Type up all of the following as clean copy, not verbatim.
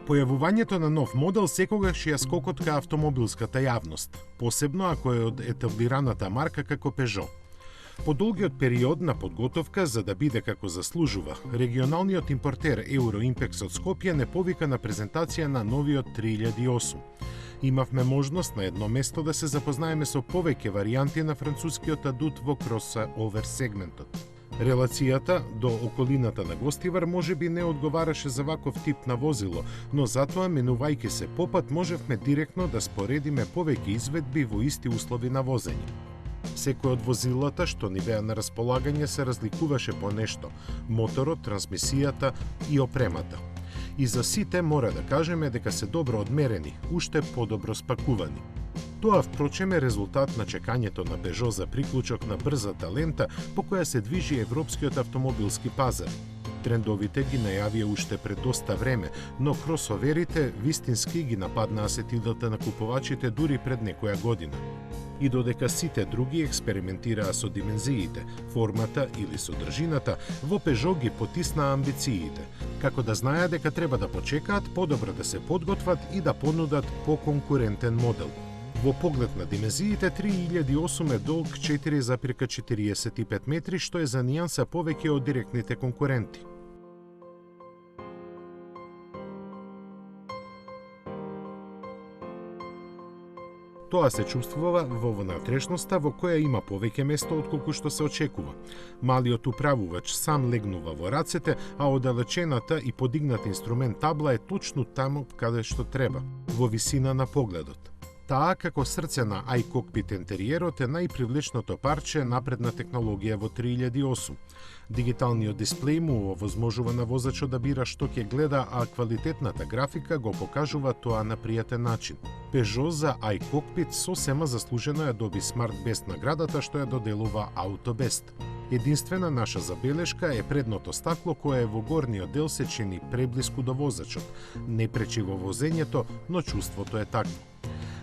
Појавувањето на нов модел секогаш ја скокотка автомобилската јавност, посебно ако е од етаблираната марка како Peugeot. По долгиот период на подготовка за да биде како заслужува, регионалниот импортер Euroimpex од Скопје не повика на презентација на новиот 3008. Имавме можност на едно место да се запознаеме со повеќе варијанти на францускиот адут во кросовер сегментот. Релацијата до околината на Гостивар можеби не одговараше за ваков тип на возило, но затоа, менувајќи се попат, можевме директно да споредиме повеќе изведби во исти услови на возење. Секој од возилата што ни беа на располагање се разликуваше по нешто – моторот, трансмисијата и опремата. И за сите мора да кажеме дека се добро одмерени, уште подобро спакувани. Тоа, впрочем, е резултат на чекањето на Peugeot за приклучок на брзата лента по која се движи европскиот автомобилски пазар. Трендовите ги најавија уште пред доста време, но кросоверите вистински ги нападнаа сетилата на купувачите дури пред некоја година. И додека сите други експериментираа со димензиите, формата или содржината, во Peugeot ги потиснаа амбициите, како да знаеа дека треба да почекаат, подобро да се подготват и да понудат поконкурентен модел. Во поглед на димензиите, 3008 е долг 4,45 метри, што е за нијанса повеќе од директните конкуренти. Тоа се чувствува во внатрешноста во која има повеќе место отколку што се очекува. Малиот управувач сам легнува во рацете, а оддалечената и подигнат инструмент табла е точно таму каде што треба, во висина на погледот. Таа, како срце на iCockpit интериерот, е најпривлечното парче напредна технологија во 3008. Дигиталниот дисплеј му овозможува на возачот да бира што ќе гледа, а квалитетната графика го покажува тоа на пријатен начин. Peugeot за iCockpit сосема заслужено ја доби Smart Best наградата што ја доделува AutoBest. Единствена наша забелешка е предното стакло кое во горниот дел се чини преблиску до возачот. Не пречи во возењето, но чувството е такво.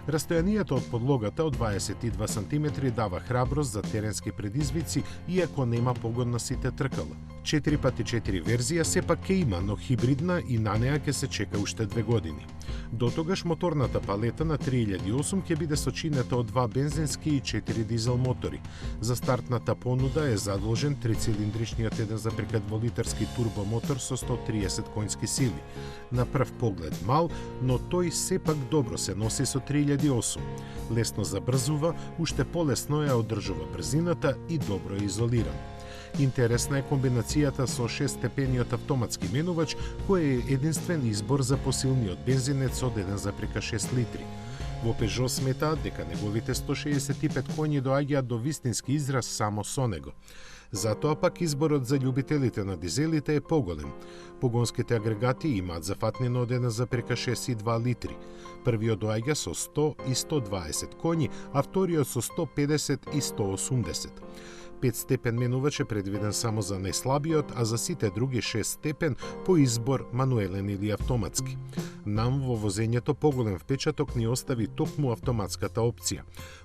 Растојанието од подлогата од 22 см дава храброст за теренски предизвици, иако нема погон на сите тркала. 4x4 верзија сепак ќе има, но хибридна и на неа ќе се чека уште 2 години. Дотогаш моторната палета на 3008 ќе биде сочинета од 2 бензински и 4 дизел мотори. За стартната понуда е задолжен 3-цилиндричниот 1,2 литарски турбомотор со 130 конски сили. На прв поглед мал, но тој сепак добро се носи со 3008. Лесно забрзува, уште полесно ја одржува брзината и добро е изолиран. Интересна е комбинацијата со 6-степениот автоматски менувач, кој е единствен избор за посилниот бензинец од 1,6 литри. Во Peugeot сметаат дека неговите 165 коњи доаѓаат до вистински израз само со него. Затоа пак изборот за љубителите на дизелите е поголем. Погонските агрегати имаат зафатнено од 1,6 и 2 литри. Првиот доаѓа со 100 и 120 коњи, а вториот со 150 и 180. 5-степен менувач е предвиден само за најслабиот, а за сите други 6 степен по избор мануелен или автоматски. Нам во возењето поголем впечаток ни остави токму автоматската опција.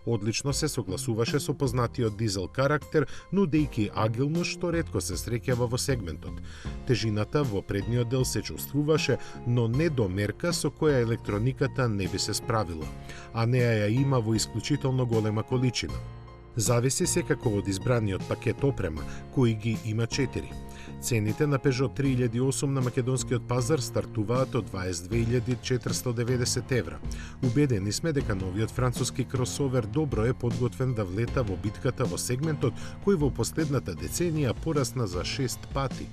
Одлично се согласуваше со познатиот дизел карактер, нудејќи агилност што ретко се среќава во сегментот. Тежината во предниот дел се чувствуваше, но не до мерка со која електрониката не би се справила, а неа ја има во исклучително голема количина. Зависи секако од избраниот пакет опрема, кои ги има 4. Цените на Peugeot 3008 на македонскиот пазар стартуваат од 22.490 евра. Убедени сме дека новиот француски кросовер добро е подготвен да влета во битката во сегментот кој во последната деценија порасна за 6 пати.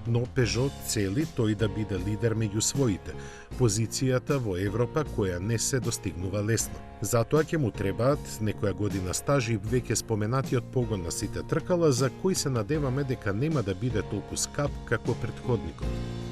Но Peugeot цели тој да биде лидер меѓу своите, позицијата во Европа која не се достигнува лесно. Затоа ќе му требаат некоја година стаж и веќе споменатиот погон на сите тркала, за кој се надеваме дека нема да биде толку скап како претходникот.